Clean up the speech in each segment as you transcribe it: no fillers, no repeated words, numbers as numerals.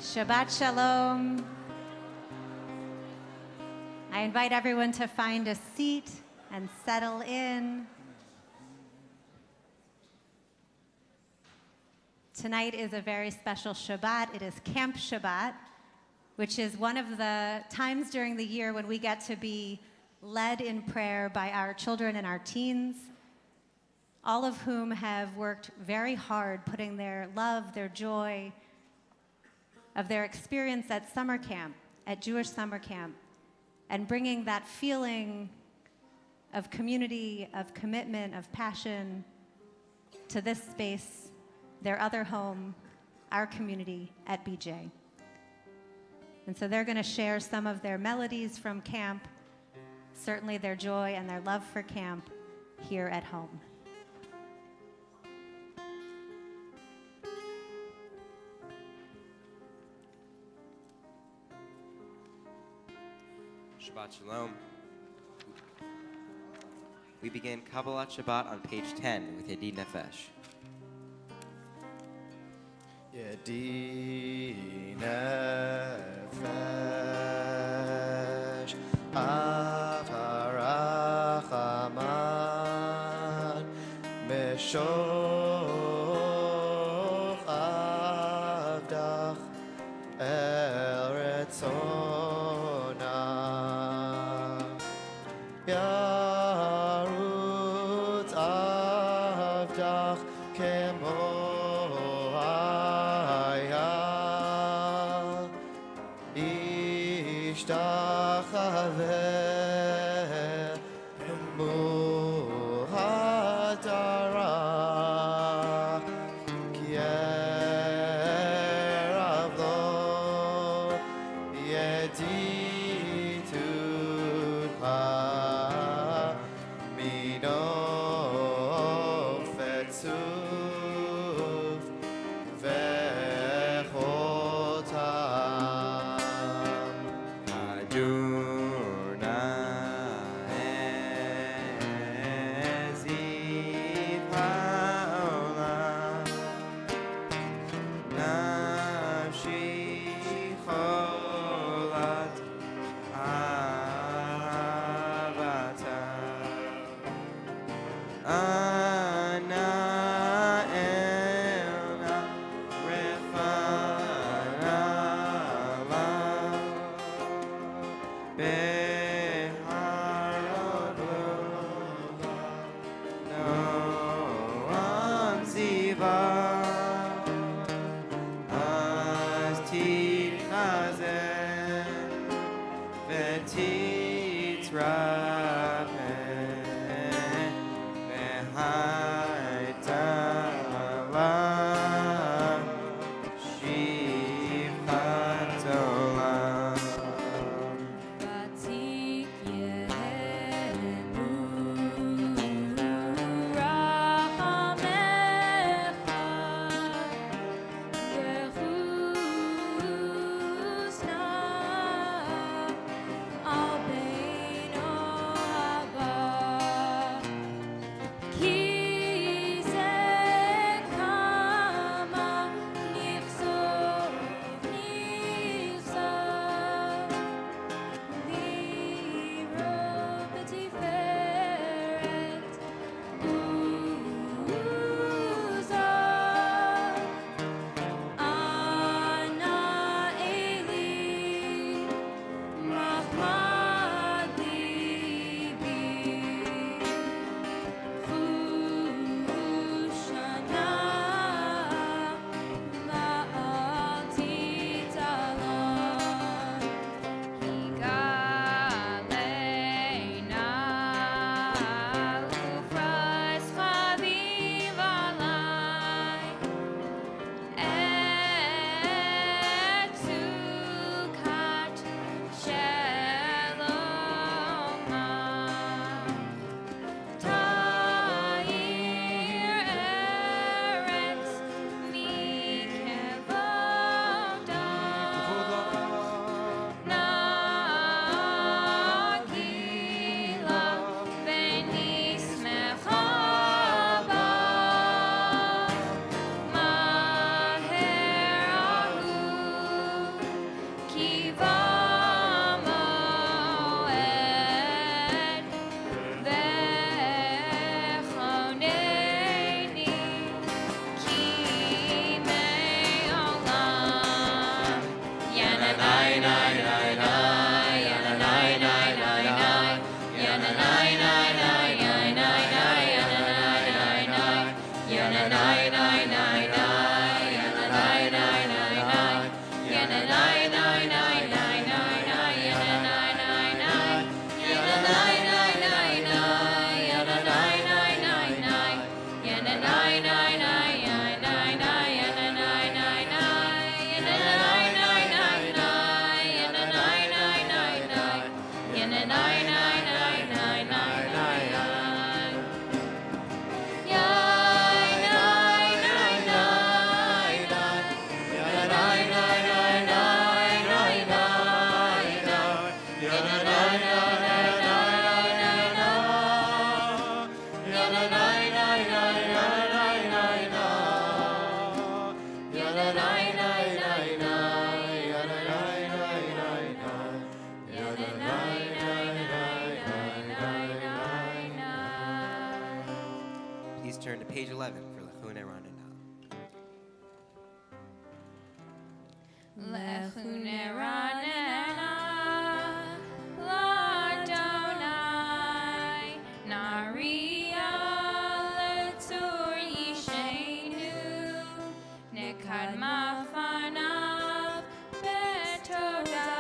Shabbat Shalom. I invite everyone to find a seat and settle in. Tonight is a very special Shabbat. It is Camp Shabbat, which is one of the times during the year when we get to be led in prayer by our children and our teens, all of whom have worked very hard putting their love, their joy of their experience at summer camp, at Jewish summer camp, and bringing that feeling of community, of commitment, of passion to this space, their other home, our community at BJ. And so they're going to share some of their melodies from camp, certainly their joy and their love for camp here at home. Shabbat Shalom. We begin Kabbalat Shabbat on page 10 with Yedi Nefesh. Yedi Nefesh Avarachaman Meshoch Avdach El Retzona Yarut Avdach Kemo Oh Please turn to page 11 for Lechune Ranana. Lechune Ranana, Ladonai, Naria Letur Yishenu, Nekadma Fanav, Betoda,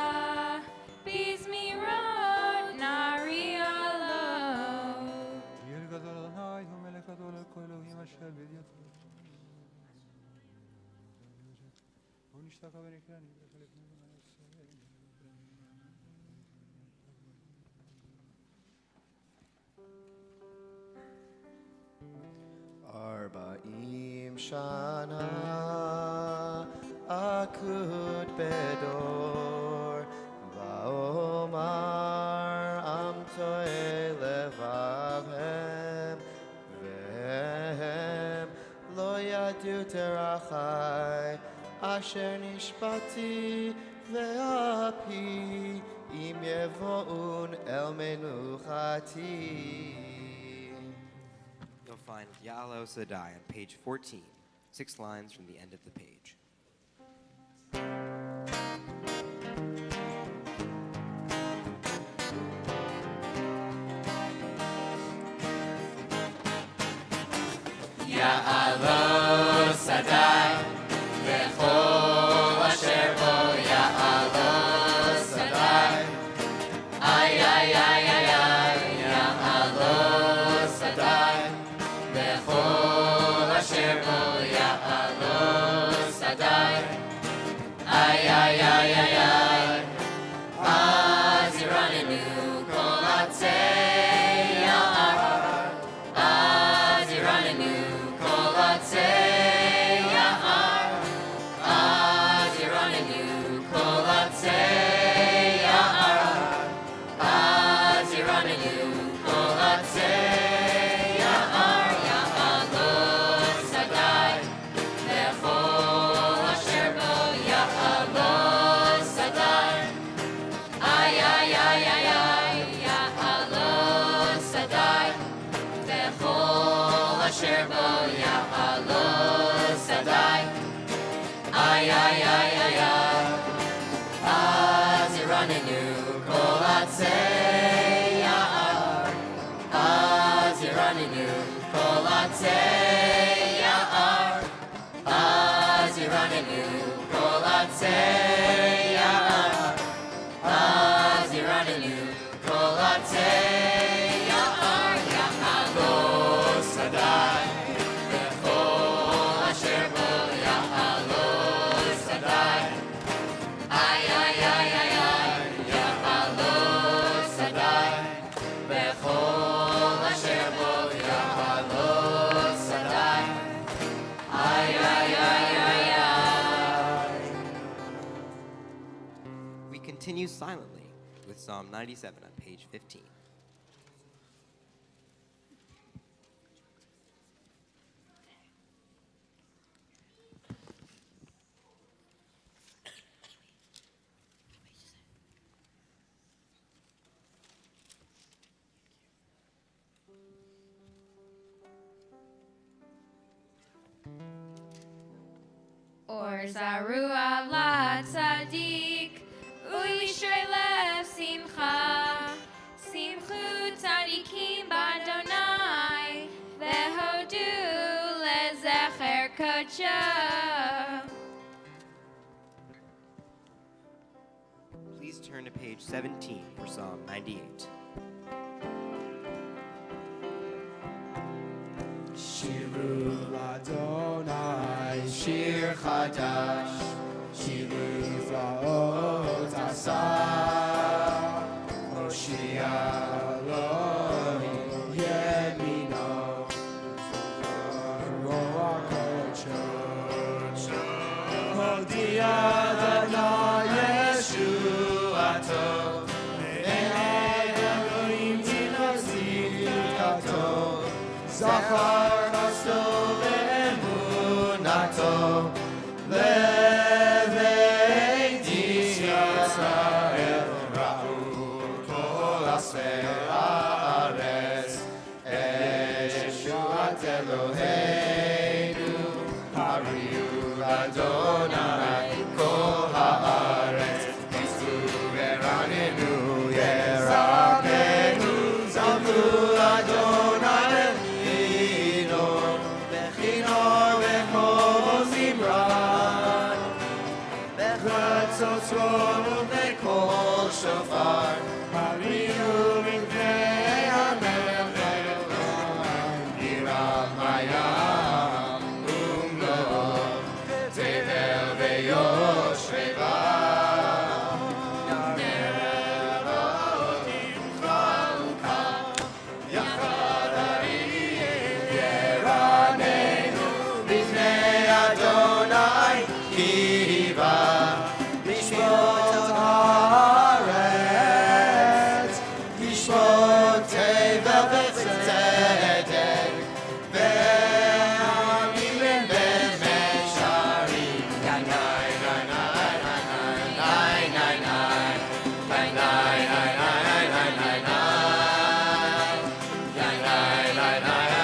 Bizmirot, Naria Lo. Arba'im Shana Akud Bedor Vaomar Am Toe Levavhem Vehem Lo Yadu Terachai Asher Nishpati Ve'api Im Yevo'un El Menuchati. You'll find Ya'alo Sadai on page 14, 6 lines from the end of the page. Ya'alo Sadai, V'chol asher bo Ya'alo Sadai. Ay, ay, ay, ay, ay, Ya'alo Sadai, V'chol asher bo Ya'alo Sadai. Ay, ay, ay, ay, ay, Az Yiranenu kol atzei Ya'ar. Az Yiranenu kol atzei Ya'ar. Az Yiranenu kol atzei Ya'ar. Az Yiranenu kol atzei Ya'ar. Ya'alo Sadai, V'chol asher bo Ya'alo Sadai. Ay, ay, ay, ay, ay, Ya'alo Sadai, V'chol asher bo Ya'alo Sadai. Ay, ay, ay, ay, ay, Az Yiranenu kol atzei Ya'ar. Az Yiranenu kol atzei Ya'ar. Az Yiranenu kol atzei Ya'ar. Az Yiranenu kol atzei Ya'ar. Ya'alo Sadai, V'chol asher bo Ya'alo Sadai. Ay, ay, ay, ay, ay, Ya'alo Sadai, V'chol asher bo Ya'alo Sadai. Ay, ay, ay, ay, ay. We continue silently with Psalm 97 on page 15. Or Zaru ala tzadik, Hashem. Please turn to page 17 for Psalm 98. Shiru Adonai Shir Chadash Shiru Flaot Asah Hoshia Elohim Yemino Roach HaKodesh Hodia Adonai Yeshuato Me'ed Elohim Tzidkato Zachar Chasto Ve'emunato Levei Yisrael Ra'u Kol Asei Haaretz Et Yeshuat Eloheinu Hariu Adonai Kol Haaretz Yisu Ve'ranenu Yeramenu Zavu Adonai Tzotzro v'kol shofar Hariu v'nei HaMelech Elohim Yirat Hayam Umlo Tevel v'yosheva Yamerotim Chalka Yachad Ari Yeranenu B'nei Adonai Kiva Yishmot haaretz, Yishmot tevel v'tzedek, ve'amim v'mesharim. Yanai, yanai, yanai, yanai, yanai, yanai, yanai, yanai,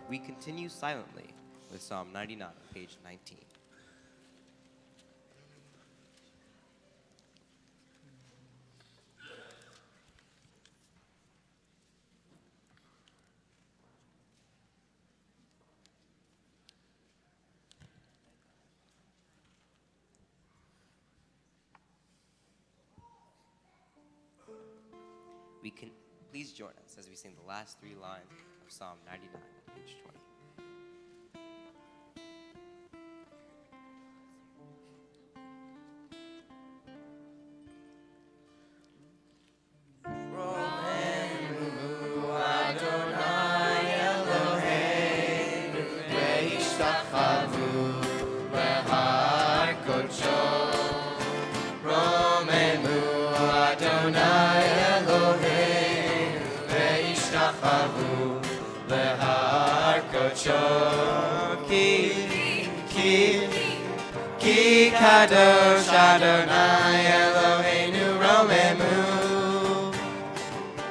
We continue silently with Psalm 99, page 19. Please join us as we sing the last 3 lines of Psalm 99, page 20. Ki kadosh Adonai Eloheinu romemu.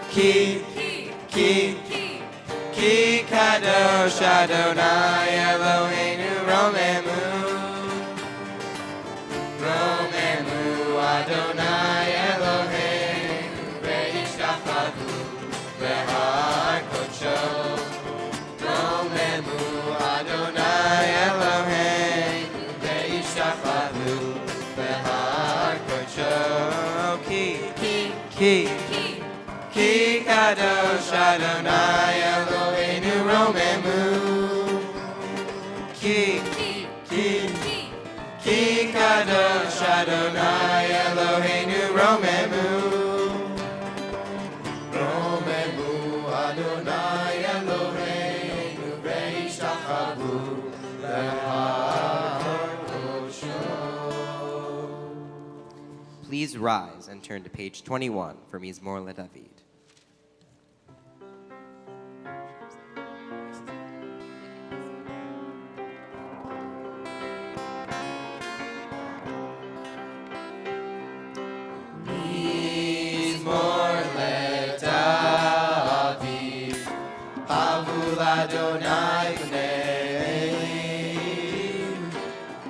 Ki kadosh Adonai Eloheinu romemu. Romemu Adonai Eloheinu ve'ishtachavu behar kodsho. Romemu Adonai Eloheinu ve'ishtachavu behar kodsho. Ki kadosh Adonai Eloheinu romemu. Ki kadosh Adonai Eloheinu romemu. Romemu Adonai Eloheinu ve'ishtachavu behar kodsho. Please rise and turn to page 21 for Mizmor LeDavid.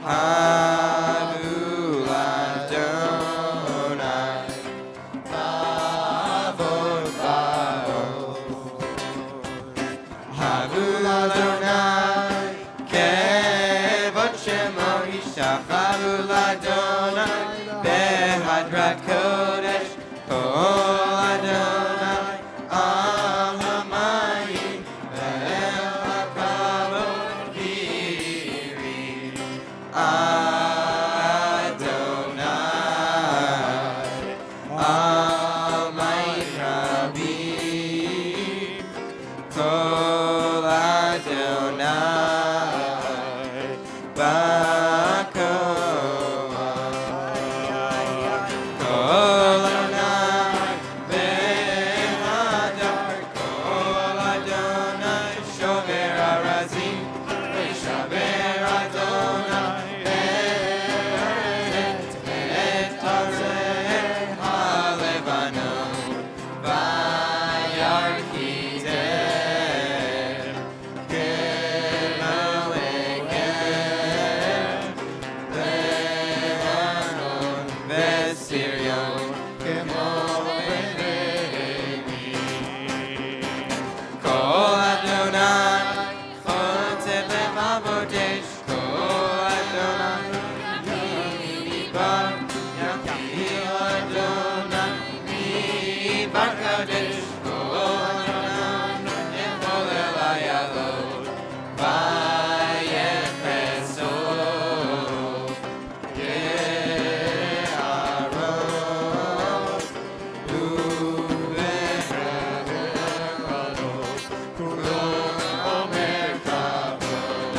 Havu Adonai, Vavod Vavod. Havu Adonai, Kevod Shemo Yishacharu Adonai, Behadrat Kodesh, Kol Adonai, Al Hamayim, Ve'el HaKavod Hiri, Adonai, Almighty Rabbi, Kol Adonai, Bakoach, Kol Adonai, Behadar, Kol Adonai, Shover Arazim, Veshaver Adonai, Et Areh HaLevanon, Vayarkideh, Kemalekeh, Lebanon, Vesirion, Kemo Benevi. Kol Adonai, Chotev Levabodesh, Kol Adonai, Yibar, Yakil Adonai, Yibar Kadesh, Kol Adonai, Echol Elayalot, Vayefesov, Ye'arot, Uve'erot, Kulon Omer Kavod,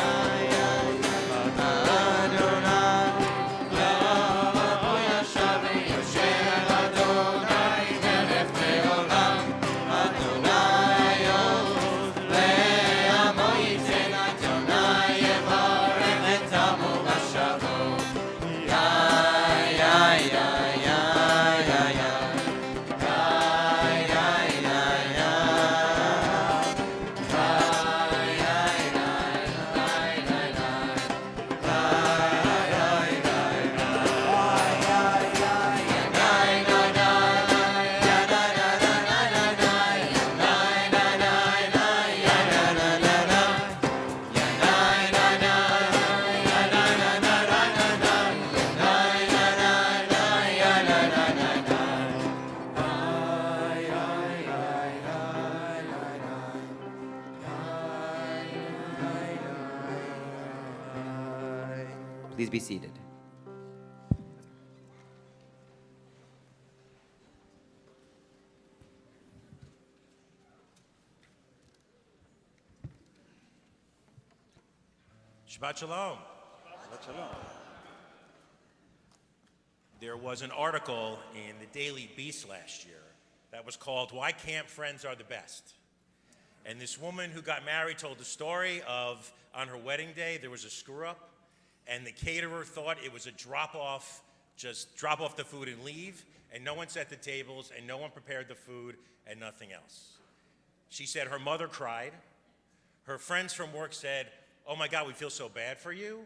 Adonai, Yahweh Yashav Yosher Adonai, Melech Leolam, Adonai Od Le'amo Yiten, Adonai Yevarech et Amo V'Shavo. Ya, ya, ya, ya, ya, ya. Ya, ya, ya, ya. Ya, ya, ya, Please be seated. Shabbat Shalom. Shabbat Shalom. There was an article in the Daily Beast last year that was called "Why Camp Friends Are the Best." And this woman who got married told the story of on her wedding day there was a screw up and the caterer thought it was a drop off, just drop off the food and leave, and no one set the tables and no one prepared the food and nothing else. She said her mother cried. Her friends from work said, "Oh my God, we feel so bad for you."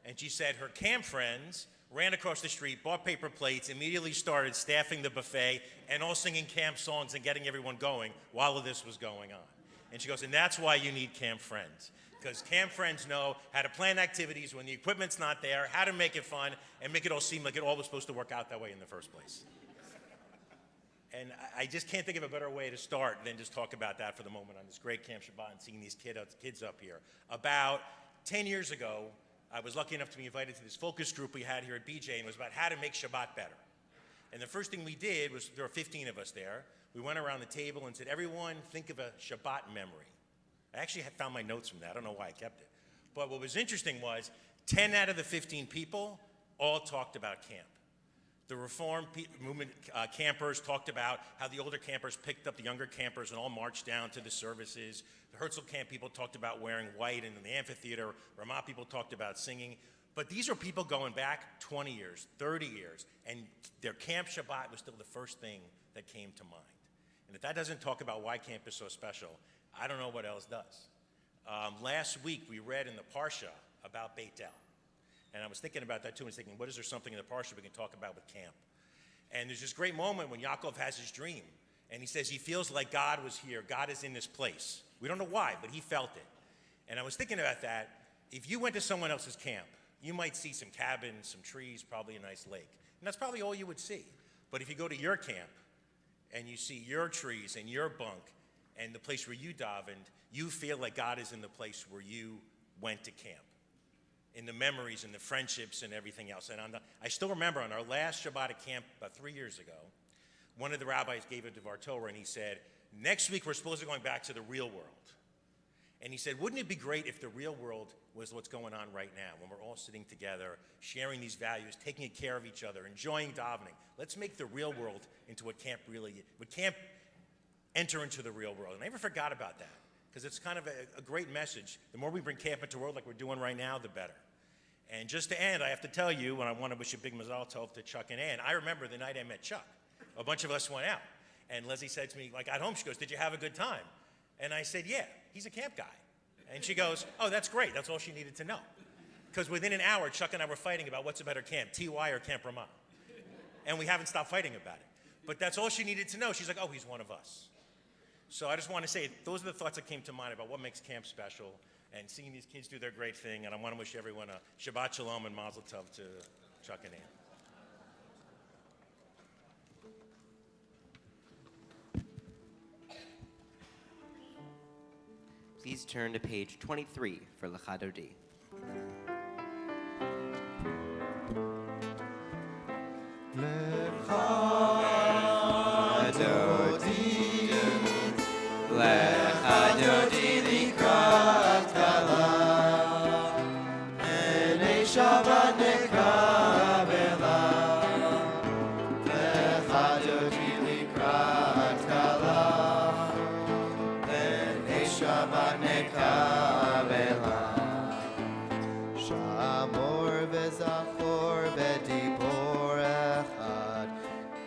And she said her camp friends ran across the street, bought paper plates, immediately started staffing the buffet and all singing camp songs and getting everyone going while this was going on. And she goes, and that's why you need camp friends. Because camp friends know how to plan activities when the equipment's not there, how to make it fun, and make it all seem like it all was supposed to work out that way in the first place. And I just can't think of a better way to start than just talk about that for the moment on this great Camp Shabbat and seeing these kids up here. About 10 years ago, I was lucky enough to be invited to this focus group we had here at BJ, and it was about how to make Shabbat better. And the first thing we did was, there were 15 of us there, we went around the table and said, everyone think of a Shabbat memory. I actually had found my notes from that. I don't know why I kept it. But what was interesting was 10 out of the 15 people all talked about camp. The Reform movement campers talked about how the older campers picked up the younger campers and all marched down to the services. The Herzl camp people talked about wearing white in the amphitheater. Ramah people talked about singing. But these are people going back 20 years, 30 years, and their Camp Shabbat was still the first thing that came to mind. And if that doesn't talk about why camp is so special, I don't know what else does. Last week we read in the Parsha about Beit El. And I was thinking about that too, and I was thinking, what is there something in the parsha we can talk about with camp? And there's this great moment when Yaakov has his dream, and he says he feels like God was here, God is in this place. We don't know why, but he felt it. And I was thinking about that. If you went to someone else's camp, you might see some cabins, some trees, probably a nice lake. And that's probably all you would see. But if you go to your camp and you see your trees and your bunk and the place where you davened, you feel like God is in the place where you went to camp, in the memories and the friendships and everything else. And I still remember on our last Shabbat at camp about 3 years ago, one of the rabbis gave a Devar Torah, and he said, next week we're supposed to be going back to the real world. And he said, wouldn't it be great if the real world was what's going on right now, when we're all sitting together, sharing these values, taking care of each other, enjoying davening. Let's make the real world into what camp really is. What camp enter into the real world. And I never forgot about that, because it's kind of a great message. The more we bring camp into the world like we're doing right now, the better. And just to end, I have to tell you, and I want to wish a big mazal tov to Chuck and Ann, I remember the night I met Chuck. A bunch of us went out. And Leslie said to me, like at home, she goes, did you have a good time? And I said, yeah, he's a camp guy. And she goes, oh, that's great. That's all she needed to know. Because within an hour, Chuck and I were fighting about what's a better camp, TY or Camp Ramah. And we haven't stopped fighting about it. But that's all she needed to know. She's like, oh, he's one of us. So I just want to say, those are the thoughts that came to mind about what makes camp special and seeing these kids do their great thing. And I want to wish everyone a Shabbat Shalom and Mazel Tov to Chuck and Ann. Please turn to page 23 for L'Chadodi. L'Chadodi likrat kala, Enei Shabbat nekabela. L'Chadodi likrat kala, Enei Shabbat nekabela. Shamor v'zachor v'dibor echad,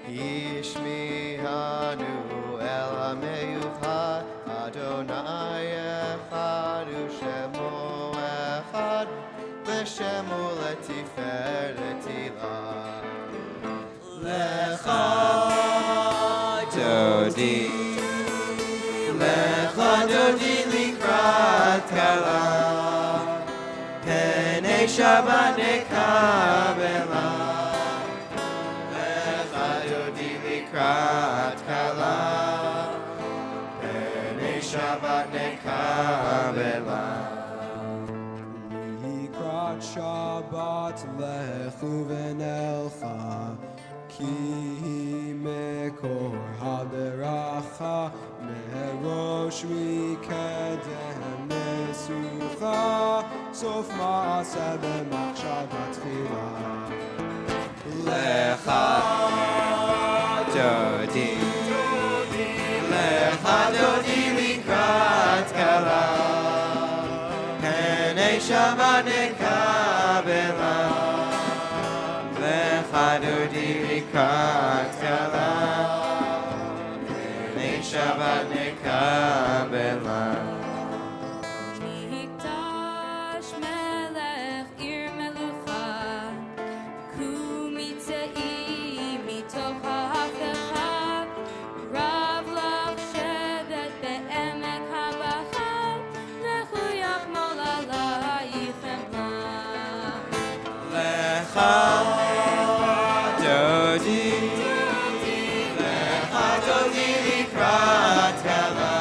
Yishmihanu el ha'meyuchad, Adonai echad u'shemo echad, L'shemo l'tiferet ilah. L'Chadodi, L'Chadodi likrat kala, Penei Shabbat nekabela. L'Chadodi likrat kala, Penei Shabbat nekabela. Likrat Shabbat lechu v'nelcha, ki mekor haberacha, merosh mikedem nesucha, sof ma'aseh b'machshava tchila. L'Chadodi, L'Chadodi likrat kala, Penei Shabbat nekabela. L'Chadodi likrat kala, Penei Shabbat nekabela. Mikdash melech ir melucha, kumitzei mitoch ha'afecha, rav lach shevet be'emek ha'bachar, lechu yachmol alaychem lam. L'Chadodi, L'Chadodi likrat kala,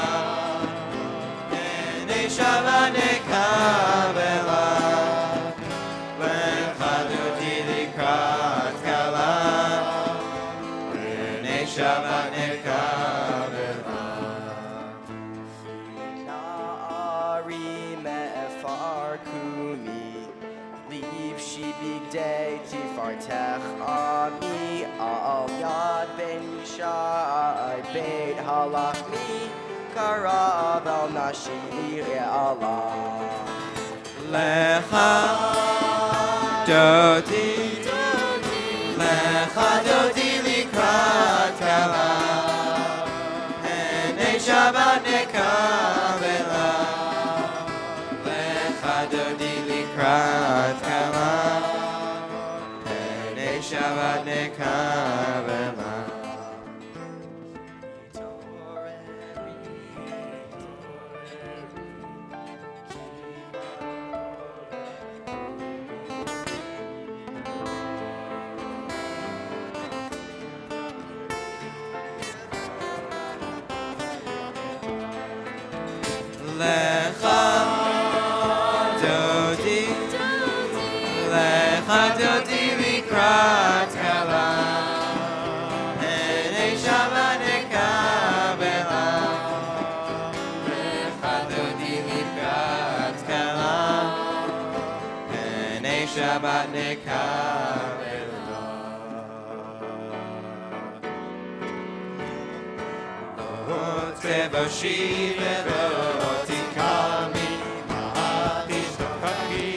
Penei Shabbat nekabela. L'Chadodi likrat kala, Penei Shabbat nekabela. Na'ari me'efar kumi, Leave shibigdei tifartech ami, Al yad ben yishai beit halachmi, Karav el nashi Allah. L'Chadodi, L'Chadodi likrat kala, Penei Shabbat nekabela. L'Chadodi likrat kala, Shabbat nekabela. Lecha dodi, lecha dodi likrat kala, enei Shabbat nekabela. Lecha dodi likrat kala, enei Shabbat nekabela. Lo tevoshi velo tikami, ma'atish dokaki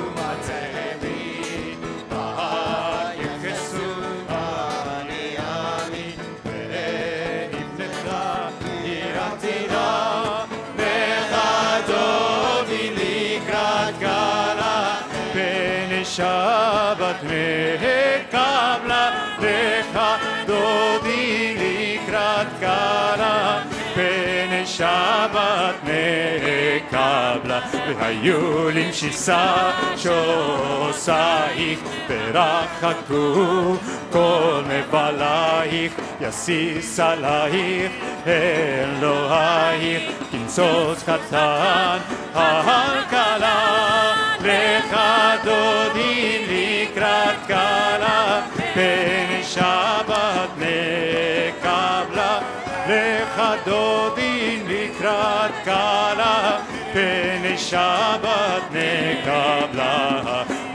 umatemi, ma'ayekesu aniyami, ve'nivneta iratira, lecha dodi likrat kala, b'nei Shabbat nekabla, lecha dodi likrat kala, b'nei Shabbat nekabla, והיו למשיסה שעושייך, ברחקו כל מבלייך, יסיס עלייך אלוהייך, כנצוץ חתן הכלה, לך דודי לקראת כלה, ב'נei Shabbat nekabla, לך דודי לקראת כלה, ב'נei Shabbat nekabla.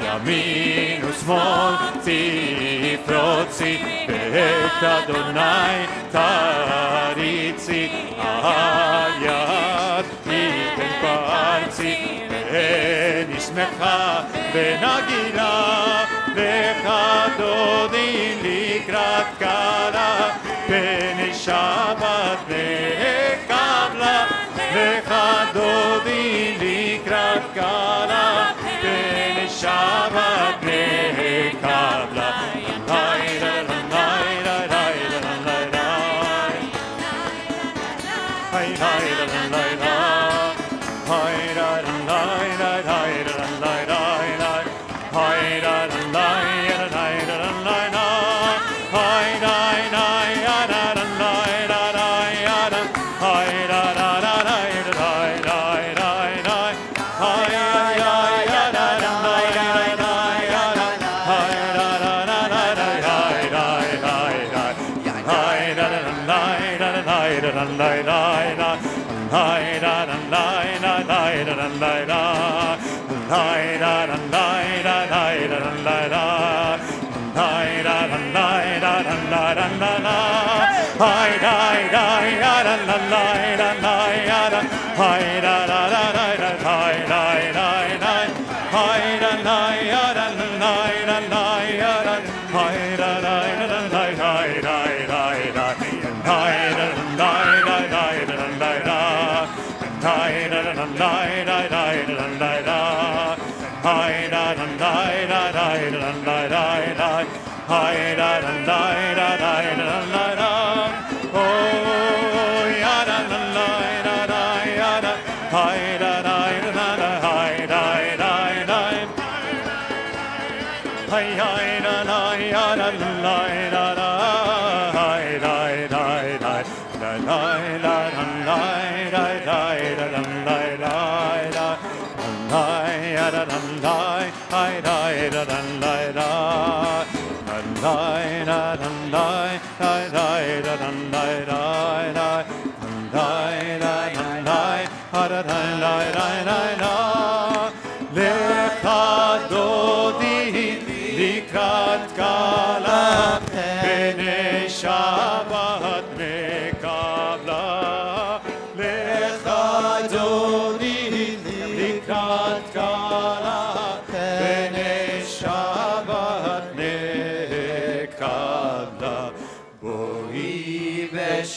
ימין ושמאל תפרוצי, ואת אדוני תריצי, היד תיתן פרצי, ונשמחה ונגילה, לך דודי לקראת כלה, ב'נei Shabbat nekabla, לך דודי לקראת כלה, ב'נei Shabbat nekabla.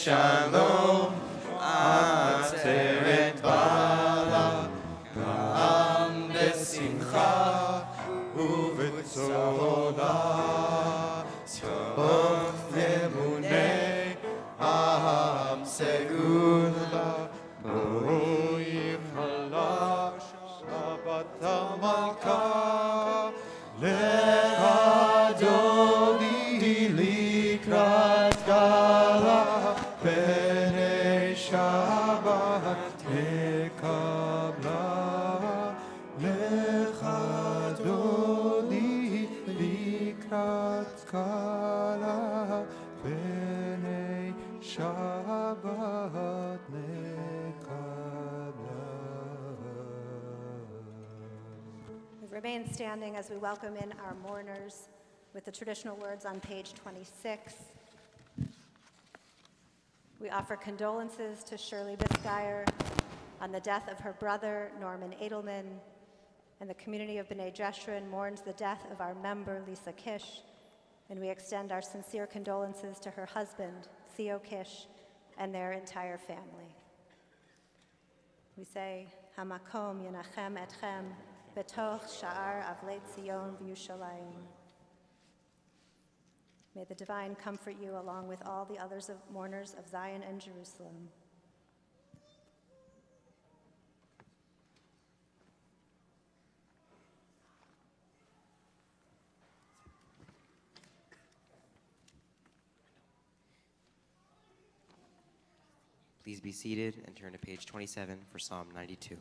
Shalom, Ateret Bala, Gam Besimcha, Uvetzorah. Adoni likrat gala Penei Shabbat Kabla Lecha Adoni likrat gala Penei Shabbat Remain standing as we welcome in our mourners with the traditional words on page 26. We offer condolences to Shirley Bisgeyer on the death of her brother, Norman Edelman, and the community of B'nai Jeshurun mourns the death of our member, Lisa Kish, and we extend our sincere condolences to her husband, Theo Kish, and their entire family. We say, Hamakom Yenachem Etchem, Betoch Sha'ar Avlei Tzion V'Yushalayim. May the divine comfort you along with all the others of mourners of Zion and Jerusalem. Please be seated and turn to page 27 for Psalm 92.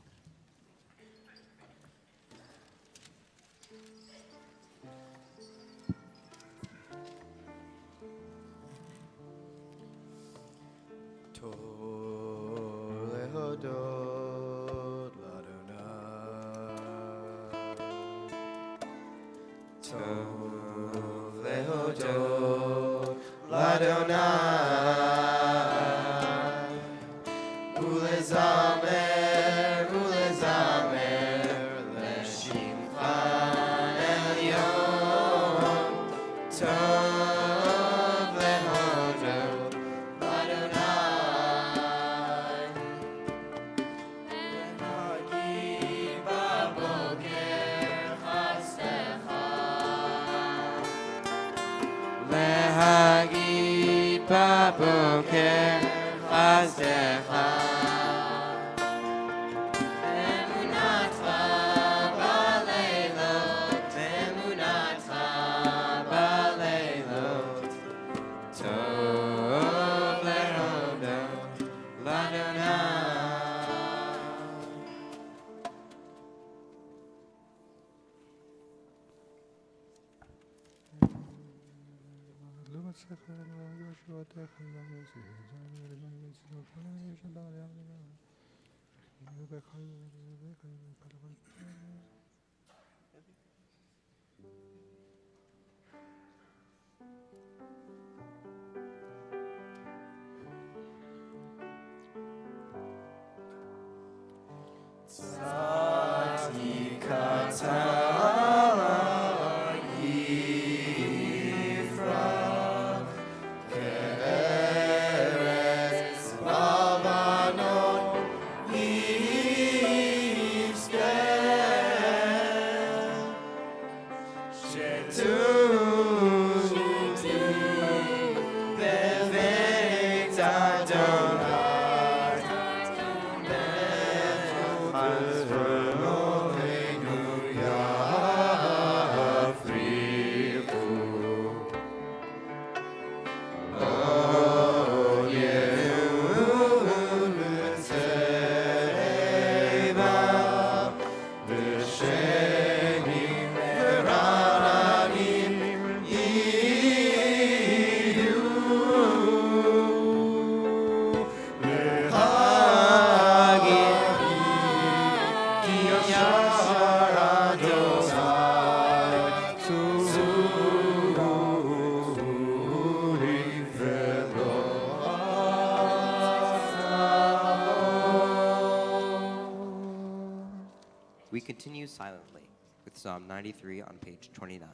We continue silently with Psalm 93 on page 29.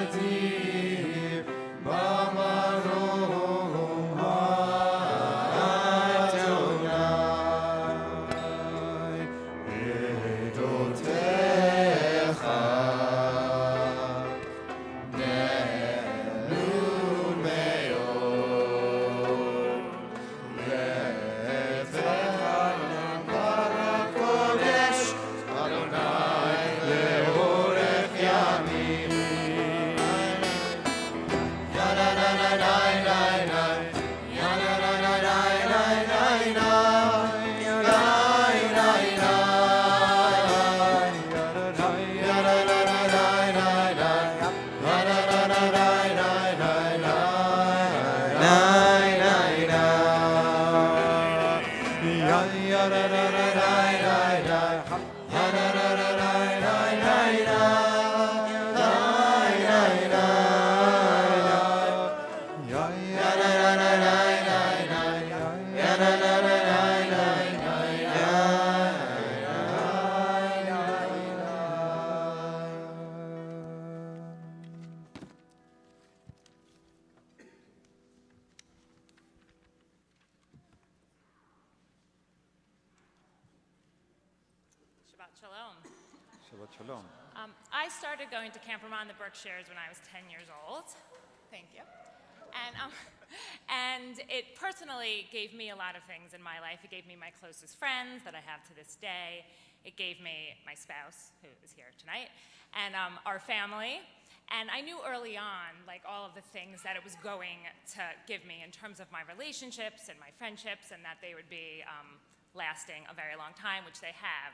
Adir Shabbat Shalom. Shabbat Shalom. I started going to Camp Ramah in the Berkshires when I was 10 years old. Thank you. And it personally gave me a lot of things in my life. It gave me my closest friends that I have to this day. It gave me my spouse, who is here tonight, and our family. And I knew early on, like, all of the things that it was going to give me in terms of my relationships and my friendships, and that they would be lasting a very long time, which they have.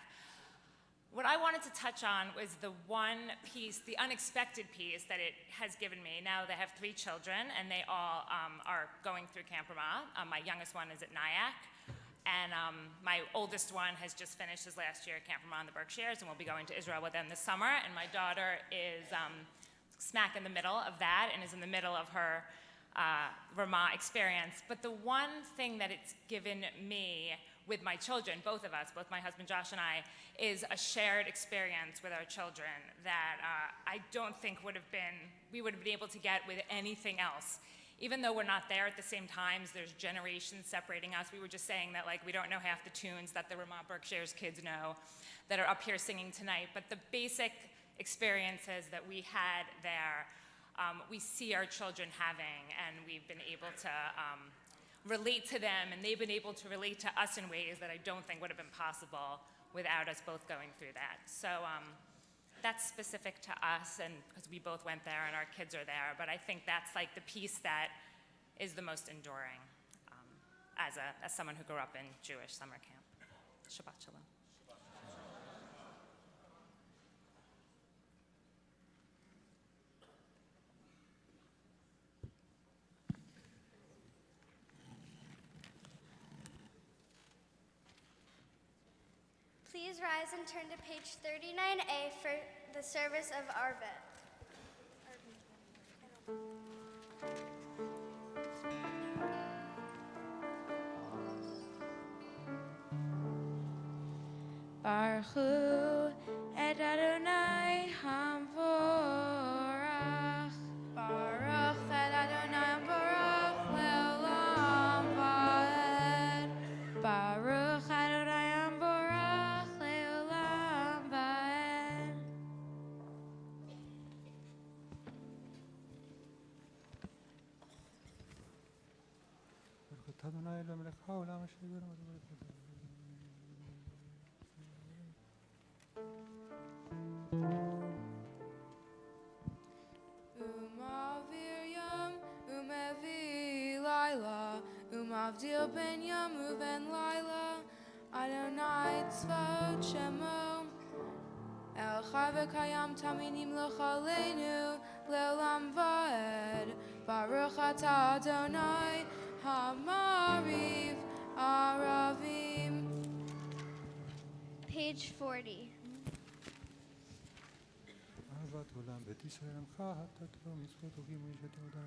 What I wanted to touch on was the one piece, the unexpected piece that it has given me. Now they have 3 children, and they all are going through Camp Ramah. My youngest one is at Nyack, and my oldest one has just finished his last year at Camp Ramah in the Berkshires, and will be going to Israel with them this summer. And my daughter is smack in the middle of that, and is in the middle of her Ramah experience. But the one thing that it's given me with my children, both of us, both my husband Josh and I, is a shared experience with our children that I don't think we would have been able to get with anything else. Even though we're not there at the same times, there's generations separating us. We were just saying that, like, we don't know half the tunes that the Ramah Berkshires kids know that are up here singing tonight, but the basic experiences that we had there, we see our children having, and we've been able to relate to them, and they've been able to relate to us in ways that I don't think would have been possible without us both going through that. So that's specific to us, and because we both went there and our kids are there, but I think that's like the piece that is the most enduring as someone who grew up in Jewish summer camp. Shabbat Shalom. Please rise and turn to page 39A for the service of Arvet. Baruch Hu et Adonai Hamvorach. Baruch et Adonai Hamvorach le'olam va'ed. Baruch Adonai Hamvorach le'olam va'ed. ברוך אדוני אלוהים מלך העולם אשר יגאל עמו. Umavir yom, umevi laila, umavdil ben yom uven laila, Adonai tzvot shemo, El chavek hayam taminim l'chaleinu, le'olam va'ed, Baruch atah Adonai, hamariv aravim. Page 40. אהבת עולם בית ישראל עמך אהבת תורה ומצוות וחוקים ושתים אותם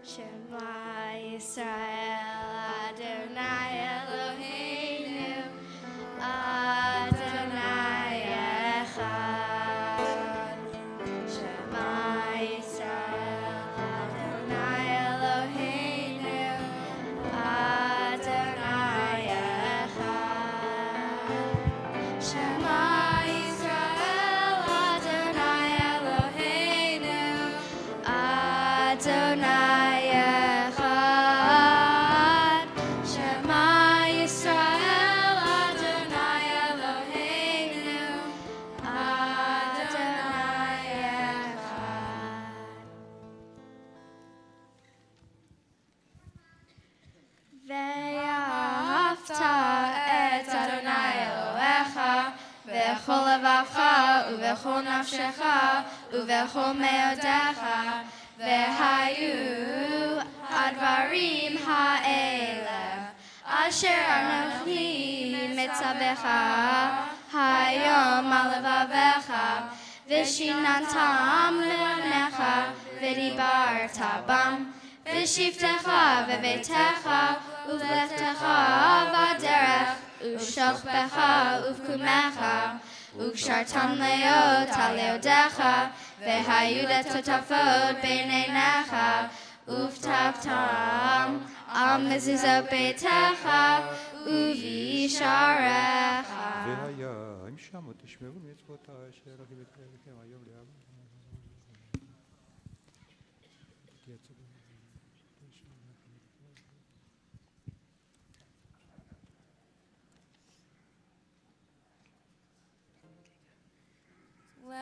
Shema Yisrael Adonai Eloheinu Adonai Echad. Shema Yisrael Adonai Eloheinu Adonai Echad. Shema Yisrael Adonai Eloheinu Adonai Echad. Shema Yisrael Adonai Eloheinu Adonai Echad. Ve'yahavta בכל נפשך ובכל מאודיך, והיו הדברים האלה אשר אנוכי מצווך היום על לבביך, ושיננתם לבניך, ודיברת בם, בשבתך ובביתך, ובלכתך בדרך, ובשוכבך ובקומך, וקשרתם להיות על ידיך, והיו לטוטפות בין עיניך, ובטחתם על מזוזות ביתך ובשעריך. והיה אם שמות תשמעו מצוותי אשר אנוכי מצווה לכם היום לעם.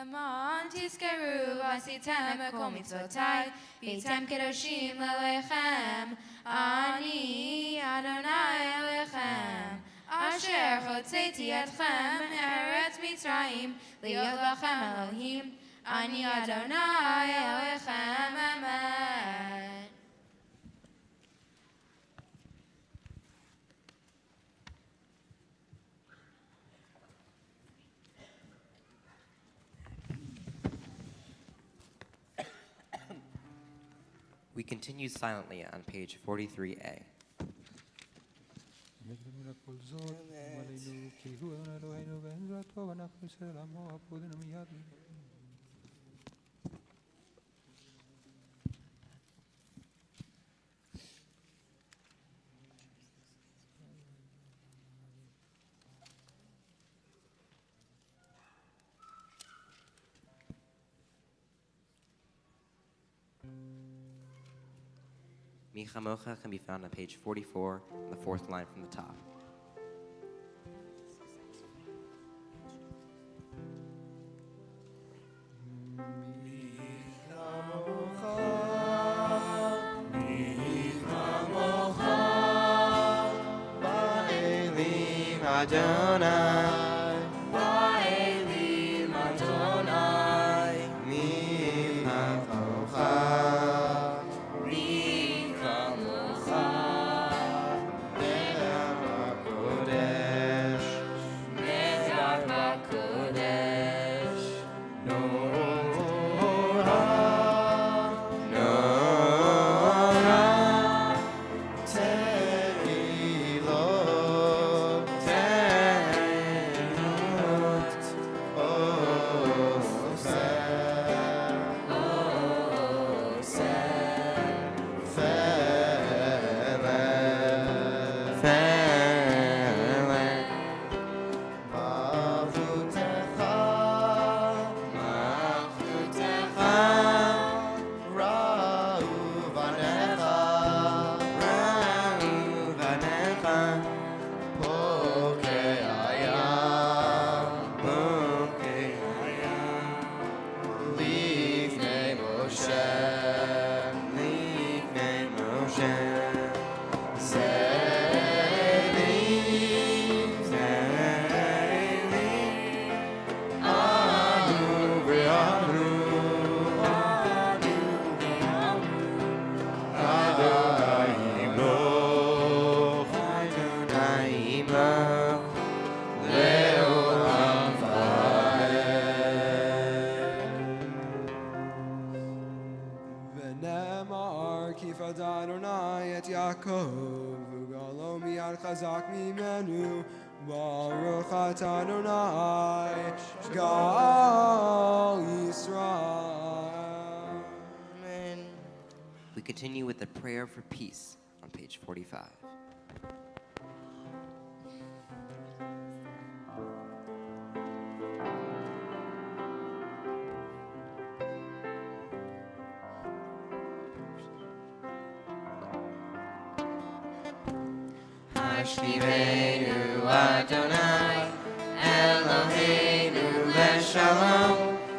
למען תזכרו ועשיתם כל מצוותיי, והייתם קדושים לאלוהיכם, אני אדוני אלוהיכם, אשר הוצאתי אתכם מארץ מצרים, להיות לכם אלוהים, אני אדוני אלוהיכם, אמן. We continue silently on page 43A. נגדנו לכל זאת, עלינו כי הוא אדוני אלוהינו ואין זולתו, ואנחנו ישראל עמו עבודנו מיד. Mi Chamocha can be found on page 44, on the fourth line from the top. We continue with the prayer for peace on page 45. Hashivenu Adonai Eloheinu leshalom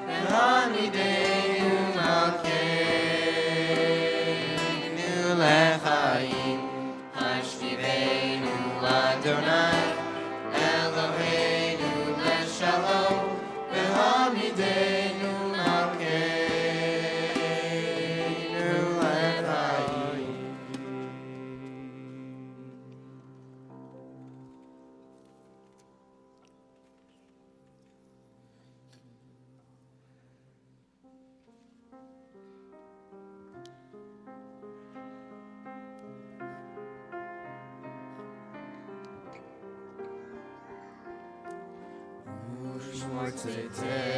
V'hamidenu malkeinu lechaim Hashivenu Adonai Eloheinu leshalom V'hamidenu וצאתנו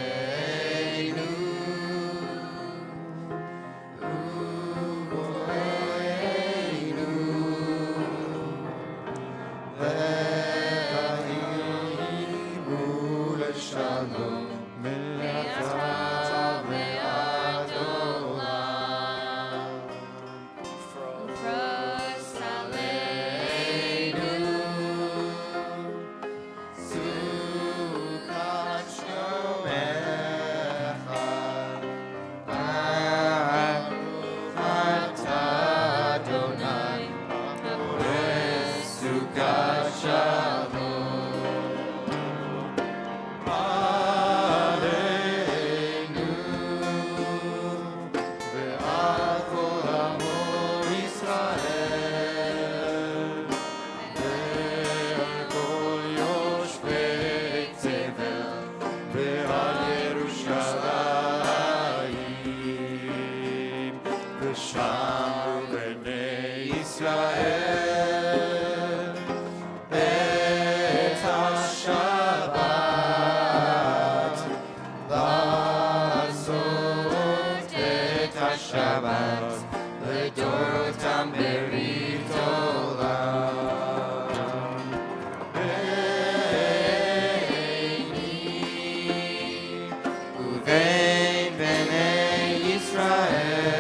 ובואנו והיינו לשלום מעתה ועד עולם ופרוס עלינו סוכת שלומך ברוך אתה אדוני פורס סוכת שלום עלינו ועל כל עמו ישראל ועל כל יושבי תבל ועל ירושלים ושמרו בני ישראל את השבת לעשות את השבת לדורותם ברית עולם ביני ובין בני ישראל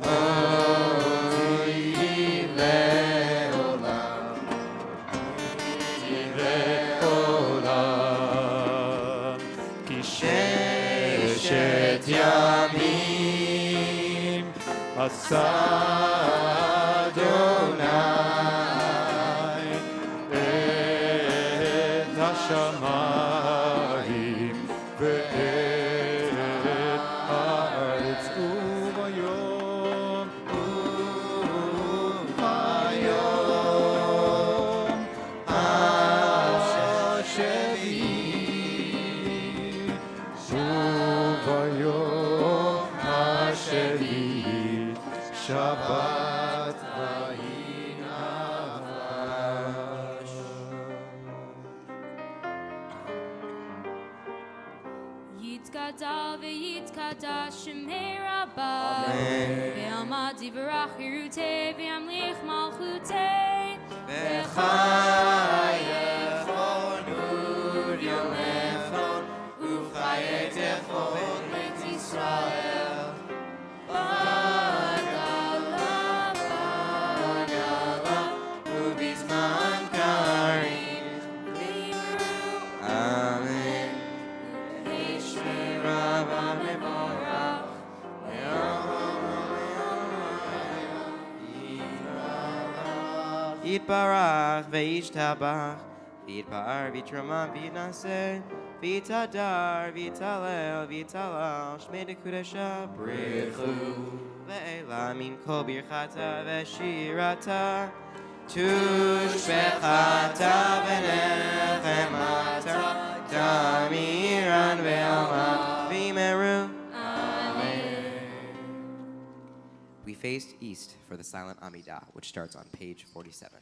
אוי לעולם לעולם כי ששת ימים עשה אדוני את השמיים ואת הארץ וביום השביעי וביום השביעי שבת ויהי נפש. יתגדל ויתקדש שמי רבה ועמד יברך חירותי וימליך מלכותי וחייך עוד יומך וחייתך עוד בית ישראל בגלה בגלה ובזמן קריב ליברו אמן וישמי רבה מבורך יתברך וישתבח ויתפאר ויתרומם ויתנשא ויתהדר ויתהלל ויתהלל שמי דקודשה ברכו ואלה מן כל ברכתה ושירתה תושבחתה ונחמתה תמירן ועלמה וימרו. We faced east for the silent Amidah, which starts on page 47.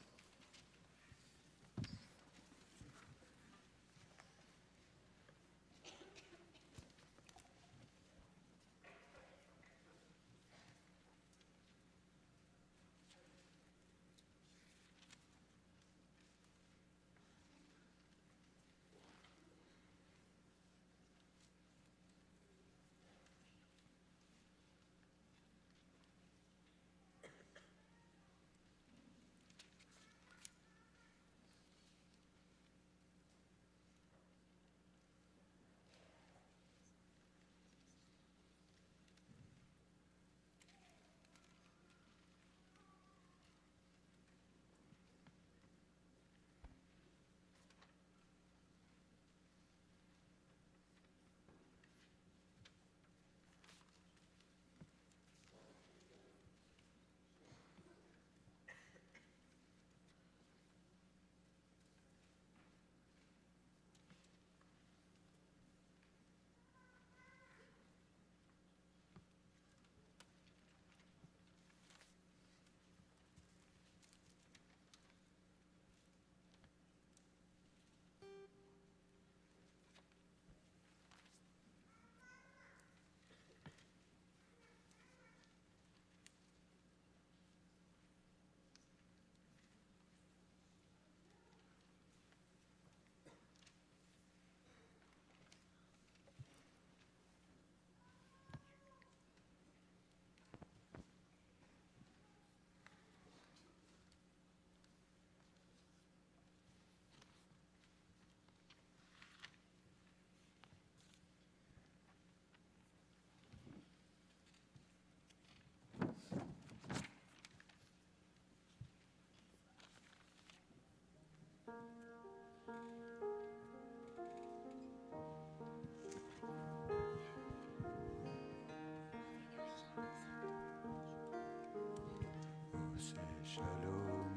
Shalom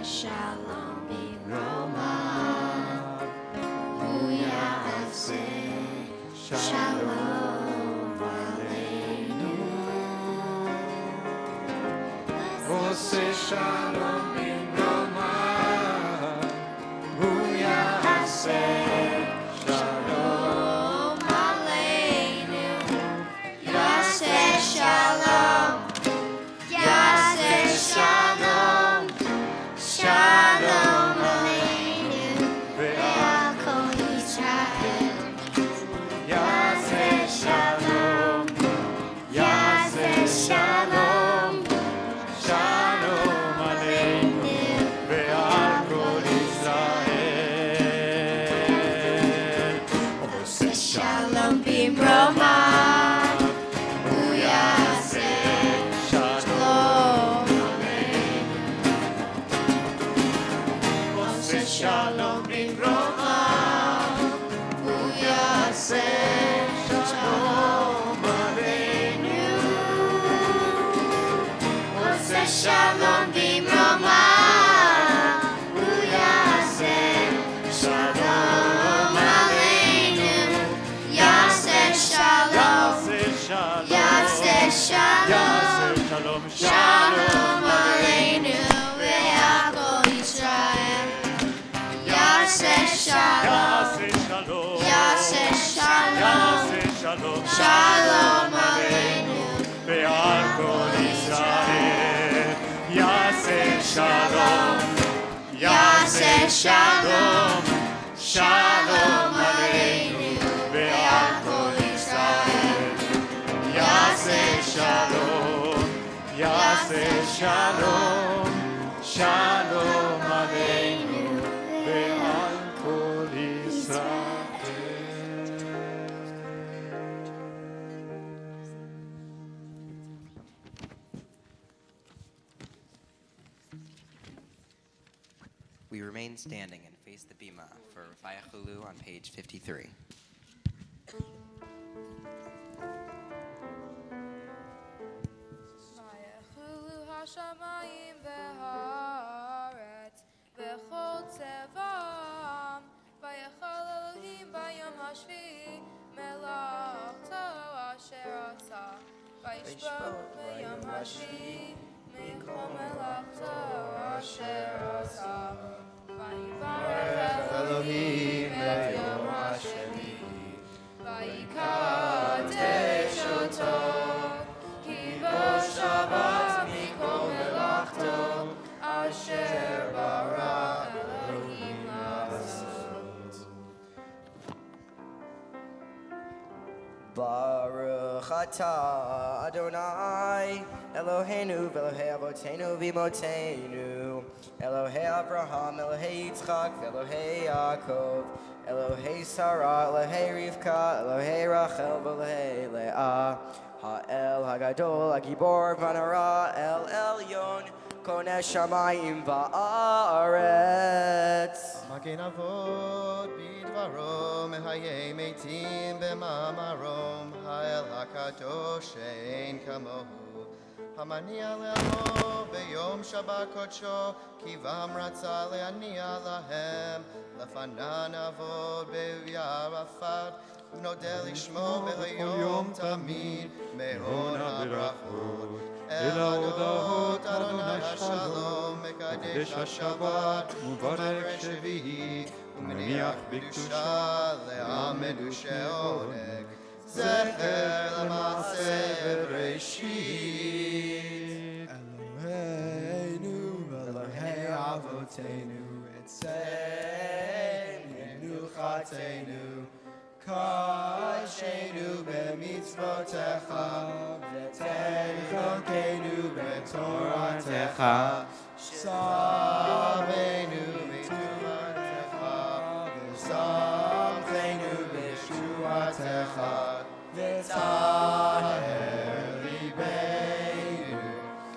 Shalom Roma, Shalom Aleinu. Ose Shalom bin Roma, Hu Yaseh Shalom Aleinu. Yaseh Shalom, Yaseh Shalom, Shalom Aleinu. Ve'al Kol Yisrael. Yaseh Shalom, Yaseh Shalom, Shalom Aleinu ve'al kol Yisrael. Ose Shalom b'Roma, Hu Yaseh Shalom Aleinu. Ose Shalom bin Roma, Hu Yaseh Shalom Aleinu. Ose Shalom b'Roma, Hu Yaseh Shalom Aleinu. Yaseh Shalom, Yaseh Shalom, Shalom Aleinu ve'al kol Yisrael. Yaseh Shalom, Yaseh Shalom, Shalom Aleinu ve'al kol Yisrael. Yaseh Shalom, Yaseh Shalom, Shalom Aleinu ve'al kol Yisrael. Yaseh Shalom, Yaseh Shalom, Shalom Aleinu ve'al kol Yisrael. We remain standing and face the bima for Vayachulu on page 53. ויחולו השמיים והארץ וכל צבאם ויחל אלוהים ביום השביעי מלאכתו אשר עשה וישבות ביום השביעי מכל מלאכתו אשר עשה ויברך אלוהים את יום השביעי ויקדש אותו כי בו שבת מכל מלאכתו אשר ברא אלוהים לעשות. Baruch atah Adonai Eloheinu v'Elohei Avotenu v'Imotenu Elohei Abraham, Elohei Yitzchak, v'Elohei Yaakov Elohei Sarah, Elohei Rivka, Elohei Rachel, v'Elohei Leah Ha'el Hagadol, Hagibor v'Nara El Elyon Koneh Shamayim va'aretz מגן אבות בדברו, מחיי מתים במאמרו, האל הקדוש שאין כמוהו. המניע לעמו ביום שבת קודשו, כי בם רצה להניע להם. לפנן אבות ביער עפר, ונודה לשמו ביום תמיד, מהון הברכות. אל ההודעות אדוני השלום, מקדש השבת, ומברך שביעי, ומניח בקדושה לעם מדושי עונג, זכר למעשה בראשית. אלוהינו ואלוהי אבותינו, עצי מנוחתנו, קדשנו במצוותיך, ותן חלקנו בתורתך, שרנו בטובתך, ושמחנו בישועתך, וטהר ליבנו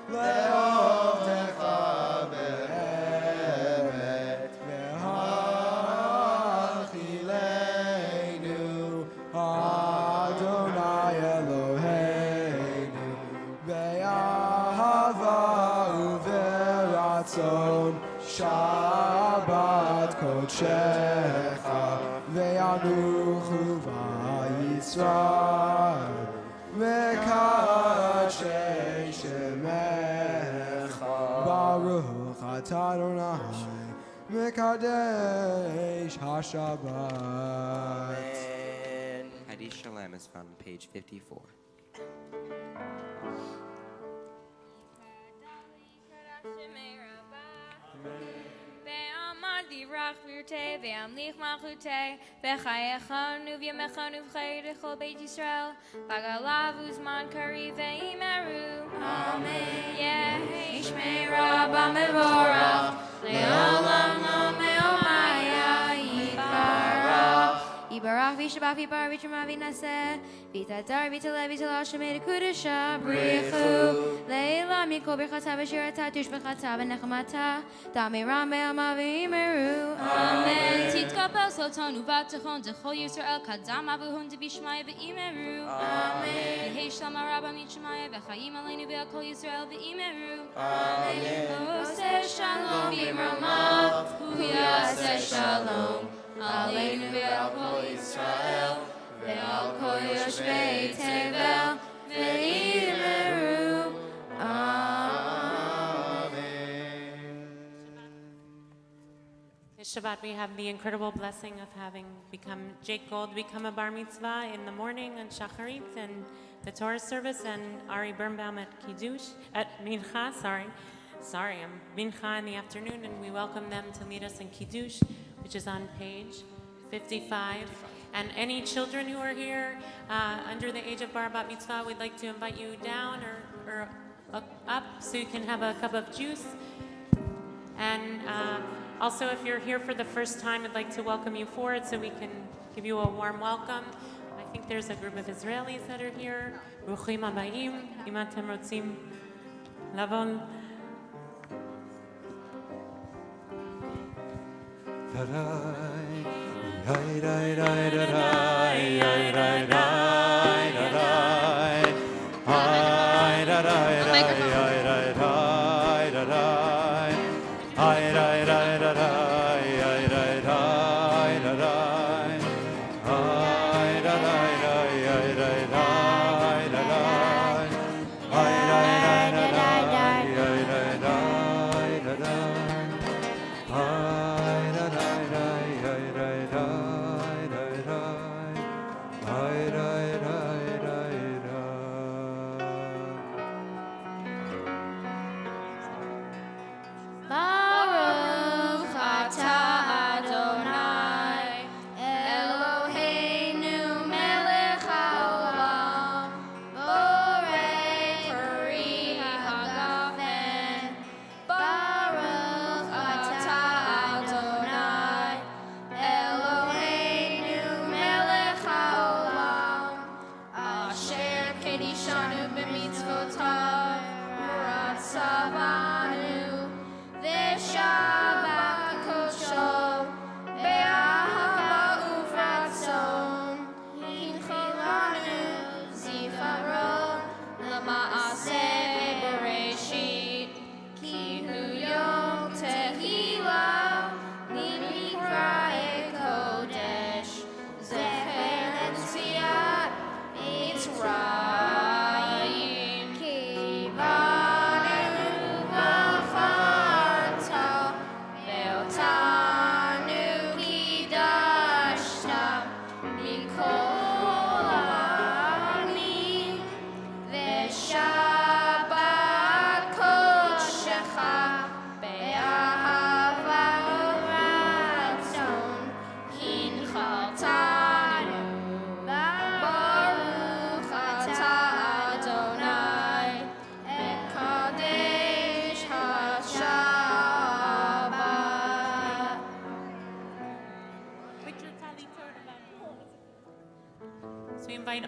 לעובדך באמת, Shabbat Kodshecha Ve'anuchu v'Yisrael Ve'kadshei Shemecha Baruch Atah Adonai Mekadesh HaShabbat. Hadith Shalem is found on page 54. Dirach virte ve'amlich malchute ve'chayechanu v'yamechanu v'chayir l'chol Beit Yisrael v'galav uzman kari ve'imeru. Amen. Yehi shmei Rabba mevorach le'olam lo me'omaya yitbarach. Yibarach v'yishabach v'yibar v'yishma v'yinaseh v'yitadar v'yitaleh v'yitalal shemei l'kudusha brichu le'ila mikol birchata v'shirata tush b'chata v'nechamata damiram be'alma v'imeru. Amen. Titkapel sloton uvatachon dechol Yisrael kadam avuhun debishmaya v'imeru. Amen. Yehi shlama Rabba mitshmaya v'chayim aleinu ve'al Yisrael v'imeru. Amen. Oseh shalom b'mramav hu yaseh shalom aleinu ve'al kol Yisrael ve'al kol yoshvei tevel ve'imeru. This Shabbat, we have the incredible blessing of having Jake Gold become a bar mitzvah in the morning on Shacharit and the Torah service, and Ari Birnbaum at Mincha, I'm Mincha in the afternoon, and we welcome them to lead us in Kiddush, which is on page 55. And any children who are here under the age of bar bat mitzvah, we'd like to invite you down or up so you can have a cup of juice. And also, if you're here for the first time, I'd like to welcome you forward so we can give you a warm welcome. I think there's a group of Israelis that are here. Bruchim habayim, im atem rotzim lavon.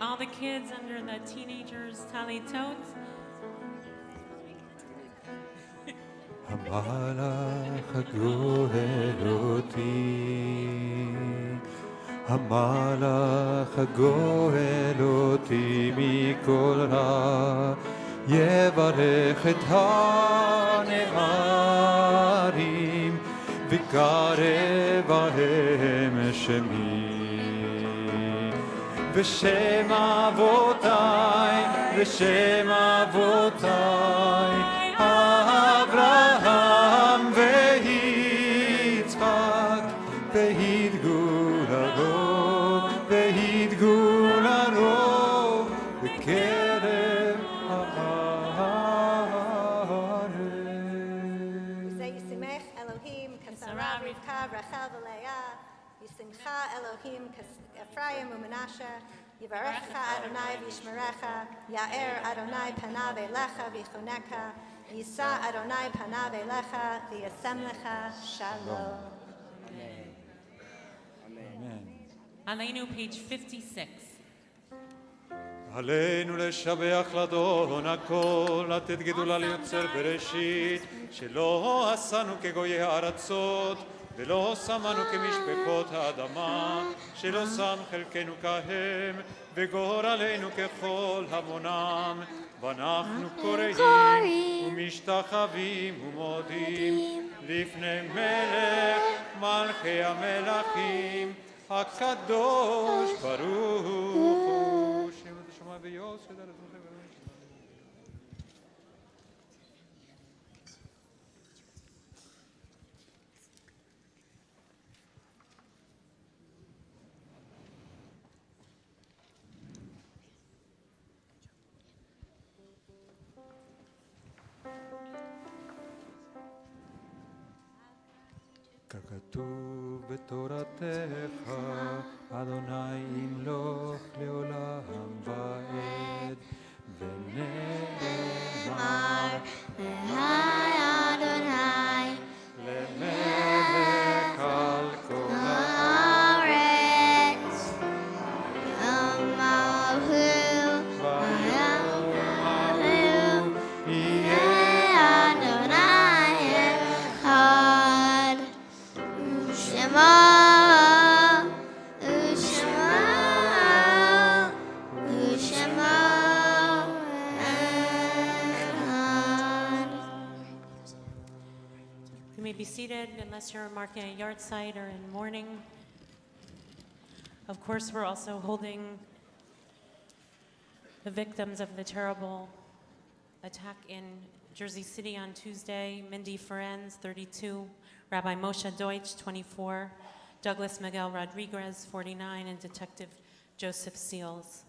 All the kids under the teenagers' talitot. Hamalach hagoel oti, Hamalach hagoel oti mikol ra, yevarech et hane'arim ויקרב בהם שמי ושם אבותיי אברהם ויצחק והתגו לרוב בקרב הארץ. וזה ישמח אלוהים כשרה רבקה רחל ולאה, ישמחה אלוהים כאפרים ומנשה, יברכך אדוני וישמרך, יאר אדוני פניו אליך ויחונך, יישא אדוני פניו אליך וישם לך שלום. Aleinu, page 56. עלינו לשבח לאדון הכל, לתת גדולה ליוצר בראשית, שלא עשנו כגויי הארצות, ולא שמנו כמשפחות האדמה, שלא שם חלקנו כהם, וגורלנו ככל המונם, ואנחנו קוראים ומשתחווים ומודים לפני מלך מלכי המלכים, הקדוש ברוך הוא. שם השמיים ויוסד על עצמכם. ככתוב בתורתך, אדוני ימלוך לעולם ועד, ונאמר אדוני למלך על כל הארץ, המלכו יהיה אדוני אחד, You may be seated unless you're marking a yard site or in mourning. Of course, we're also holding the victims of the terrible attack in Jersey City on Tuesday. Mindy Ferenz, 32, Rabbi Moshe Deutsch, 24, Douglas Miguel Rodriguez, 49, and Detective Joseph Seals.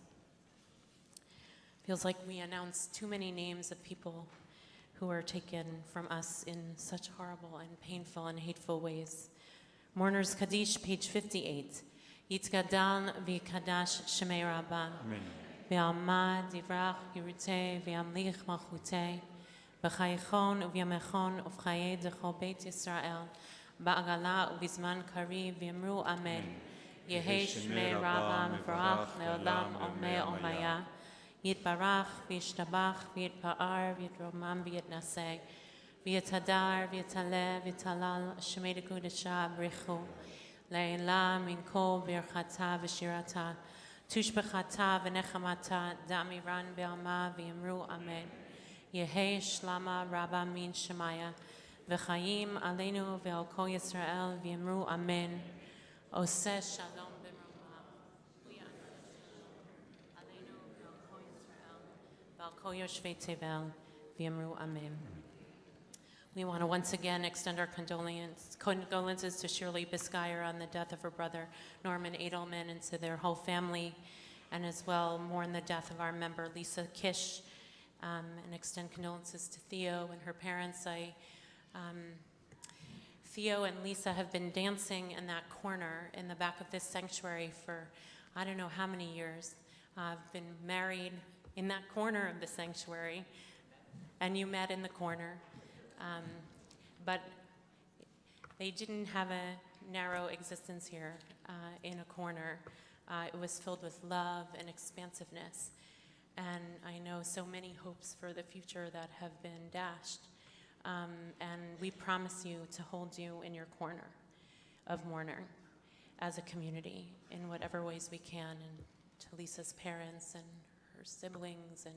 Feels like we announced too many names of people who were taken from us in such horrible and painful and hateful ways. Mourners Kaddish, page 58. Yitzgadal v'kadash shemei Rabba. V'amad yivrach yiruteh v'yamlich malchuteh. B'chaychon u'v'yamechon u'v'chayei d'chol Beit Yisrael. Ba'agala u'v'zman kariv v'yamru amen. Yehei shemei Rabba mevarach le'olam omei omaya. Yitbarach v'yishtabach v'yitpa'ar v'yitromam v'yitnaseh. V'yitadar v'yitaleh v'yitalal shemei d'kudesha brichu. Le'ela min kol birchata v'shirata. Tushbechata v'nechamata da'miran be'alma v'yamru amen. Yehei shlama rabba min shemaya. V'chayim aleinu ve'al kol Yisrael v'yamru amen. Oseh shalom. We want to once again extend our condolences to Shirley Biscyer on the death of her brother Norman Edelman and to their whole family, and as well mourn the death of our member Lisa Kish, and extend condolences to Theo and her parents. Theo and Lisa have been dancing in that corner in the back of this sanctuary for I don't know how many years. I've been married in that corner of the sanctuary, and you met in the corner. But they didn't have a narrow existence here in a corner. It was filled with love and expansiveness. And I know so many hopes for the future that have been dashed. And we promise you to hold you in your corner of mourner as a community in whatever ways we can, and to Lisa's parents and her siblings and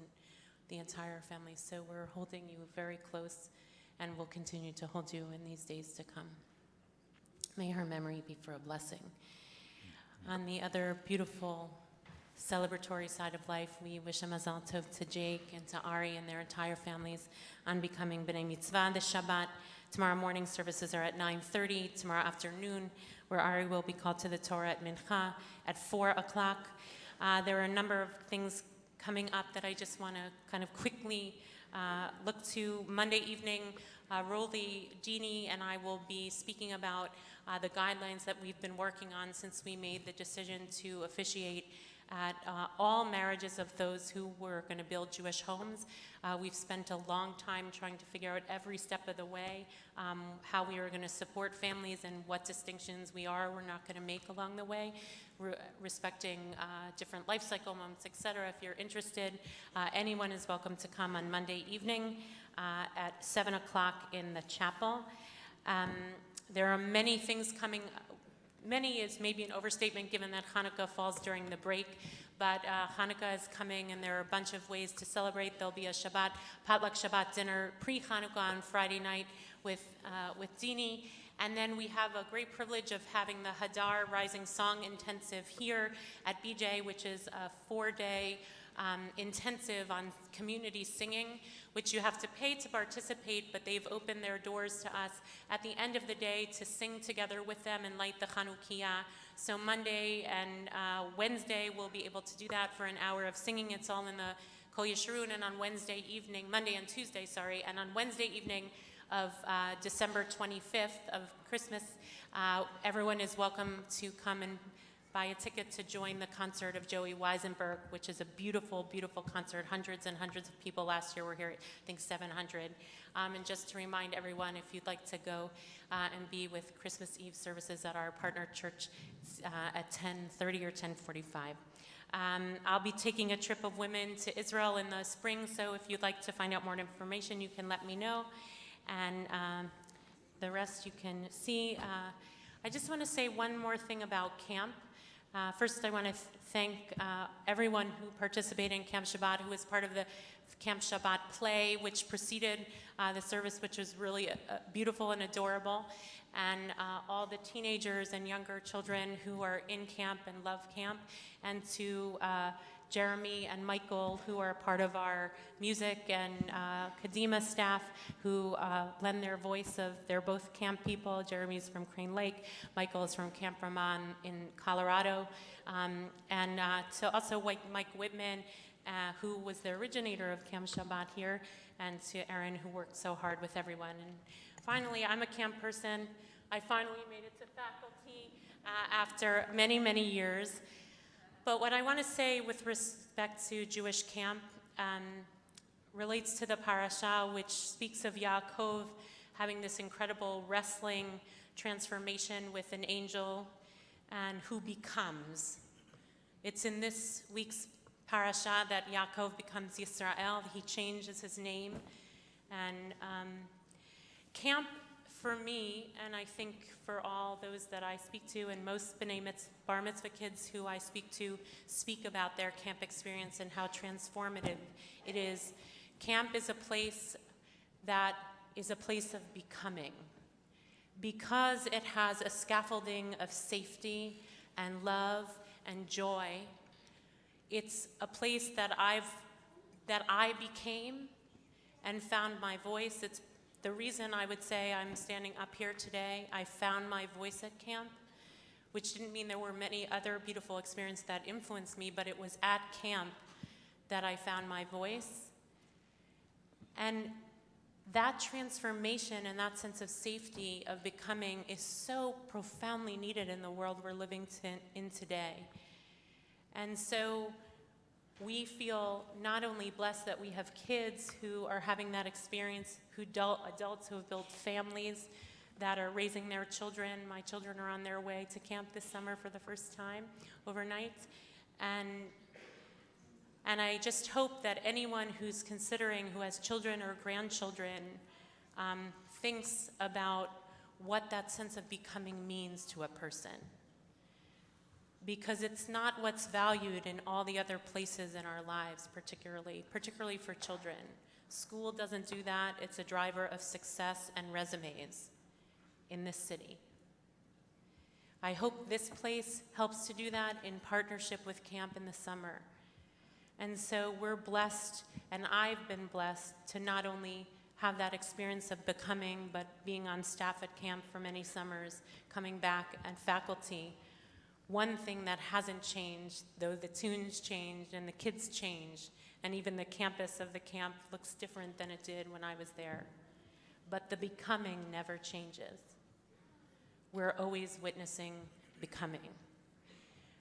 the entire family. So we're holding you very close, and we'll continue to hold you in these days to come. May her memory be for a blessing. On the other beautiful celebratory side of life, we wish a mazal tov to Jake and to Ari and their entire families on becoming b'nai mitzvah this Shabbat. Tomorrow morning services are at 9:30. Tomorrow afternoon, where Ari will be called to the Torah at Mincha at 4 o'clock. There are a number of things coming up that I just want to kind of quickly look to. Monday evening, Rolly, Jeannie, and I will be speaking about the guidelines that we've been working on since we made the decision to officiate at all marriages of those who were going to build Jewish homes. We've spent a long time trying to figure out every step of the way how we are going to support families and what distinctions we're not going to make along the way, respecting different life cycle moments, etc. If you're interested, anyone is welcome to come on Monday evening at 7 o'clock in the chapel. There are many things coming. Many is maybe an overstatement given that Hanukkah falls during the break, but Hanukkah is coming and there are a bunch of ways to celebrate. There'll be a potluck Shabbat dinner pre-Hanukkah on Friday night with Dini. And then we have a great privilege of having the Hadar Rising Song Intensive here at BJ, which is a 4-day intensive on community singing, which you have to pay to participate, but they've opened their doors to us at the end of the day to sing together with them and light the Chanukiah. So Monday and Wednesday we'll be able to do that for an hour of singing. It's all in the Kol Yeshurun, and on Monday and Tuesday, and on Wednesday evening of December 25th of Christmas, everyone is welcome to come and buy a ticket to join the concert of Joey Weisenberg, which is a beautiful, beautiful concert. Hundreds and hundreds of people last year were here, I think 700. And just to remind everyone, if you'd like to go and be with Christmas Eve services at our partner church at 10:30 or 10:45. I'll be taking a trip of women to Israel in the spring, so if you'd like to find out more information, you can let me know. And the rest you can see. I just want to say one more thing about camp. First, I want to thank everyone who participated in Camp Shabbat, who was part of the Camp Shabbat play, which preceded the service, which was really beautiful and adorable, and all the teenagers and younger children who are in camp and love camp, and to Jeremy and Michael, who are part of our music and Kadima staff, who lend their voice they're both camp people. Jeremy's from Crane Lake, Michael is from Camp Ramon in Colorado, and to also Mike Witman, who was the originator of Camp Shabbat here, and to Erin, who worked so hard with everyone. And finally, I'm a camp person. I finally made it to faculty after many, many years. But what I want to say with respect to Jewish camp relates to the parasha, which speaks of Yaakov having this incredible wrestling transformation with an angel and who becomes. It's in this week's parasha that Yaakov becomes Yisrael. He changes his name. And camp for me, and I think for all those that I speak to, and most bar mitzvah kids who I speak to speak about their camp experience and how transformative it is. Camp is a place that is a place of becoming. Because it has a scaffolding of safety and love and joy, it's a place that I became and found my voice. It's the reason I would say I'm standing up here today. I found my voice at camp, which didn't mean there were many other beautiful experiences that influenced me, but it was at camp that I found my voice. And that transformation and that sense of safety of becoming is so profoundly needed in the world we're living in today. And so we feel not only blessed that we have kids who are having that experience, adults who have built families that are raising their children. My children are on their way to camp this summer for the first time overnight. And I just hope that anyone who's considering, who has children or grandchildren, thinks about what that sense of becoming means to a person. Because it's not what's valued in all the other places in our lives, particularly for children. School doesn't do that. It's a driver of success and resumes in this city. I hope this place helps to do that in partnership with camp in the summer. And so we're blessed, and I've been blessed, to not only have that experience of becoming, but being on staff at camp for many summers, coming back and faculty. One thing that hasn't changed, though the tunes changed and the kids changed, and even the campus of the camp looks different than it did when I was there, but the becoming never changes. We're always witnessing becoming.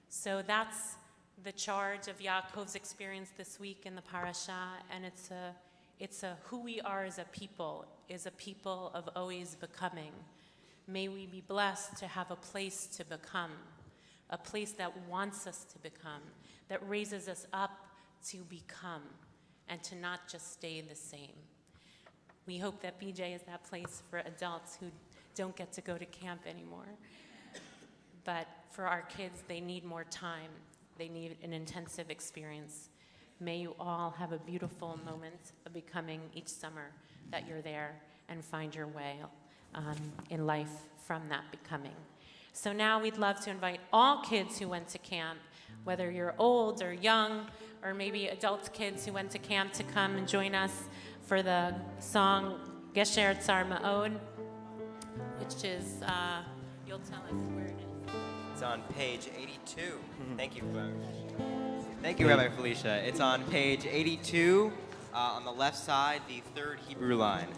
So that's the charge of Yaakov's experience this week in the parasha, and it's a who we are as a people, is a people of always becoming. May we be blessed to have a place to become, a place that wants us to become, that raises us up to become, and to not just stay the same. We hope that BJ is that place for adults who don't get to go to camp anymore. But for our kids, they need more time. They need an intensive experience. May you all have a beautiful moment of becoming each summer that you're there and find your way in life from that becoming. So now we'd love to invite all kids who went to camp, whether you're old or young, or maybe adult kids who went to camp, to come and join us for the song Gesher Tzar Ma'od, which is, you'll tell us where it is. It's on page 82. Thank you. Thank you, Rabbi Felicia. It's on page 82, on the left side, the third Hebrew line.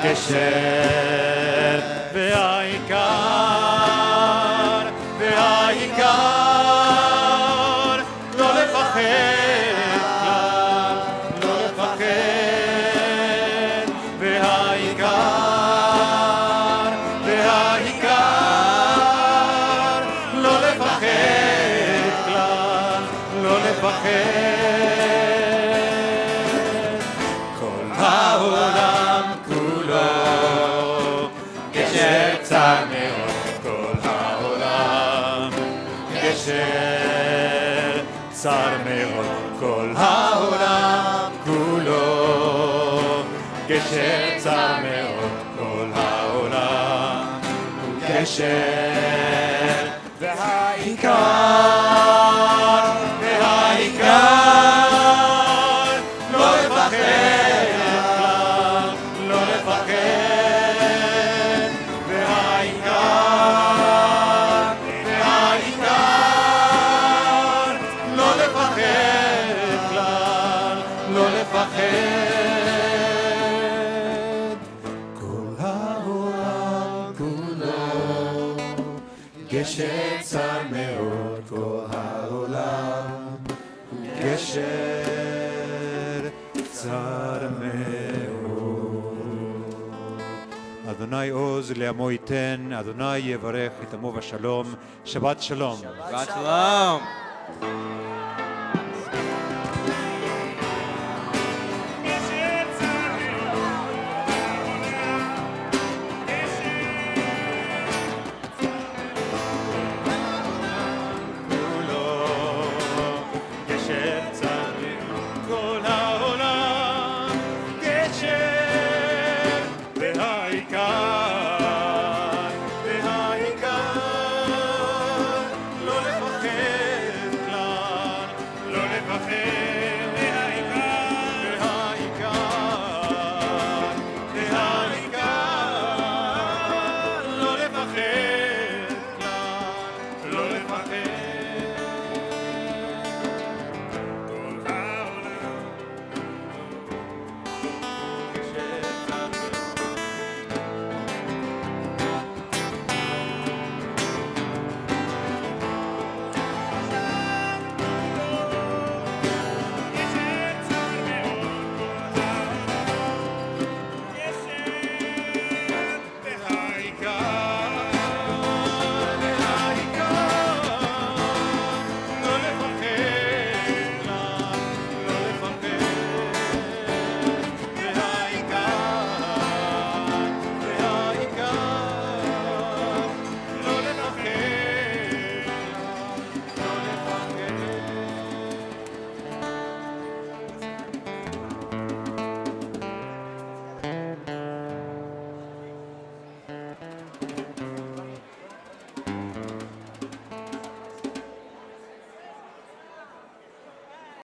גשר והעיקר, והעיקר לא לפחד כלל, לא לפחד, והעיקר, והעיקר לא לפחד כלל, לא לפחד. כל העולם צר מאוד כל העולם, גשר צר מאוד כל העולם כולו, גשר צר מאוד כל העולם, גשר והעיקר, והעיקר לא לפחד כלל, לא לפחד. גשר צר מאוד כל העולם, גשר צר מאוד. אדוני עוז לעמו ייתן, אדוני יברך את עמו בשלום. שבת שלום. שבת שלום.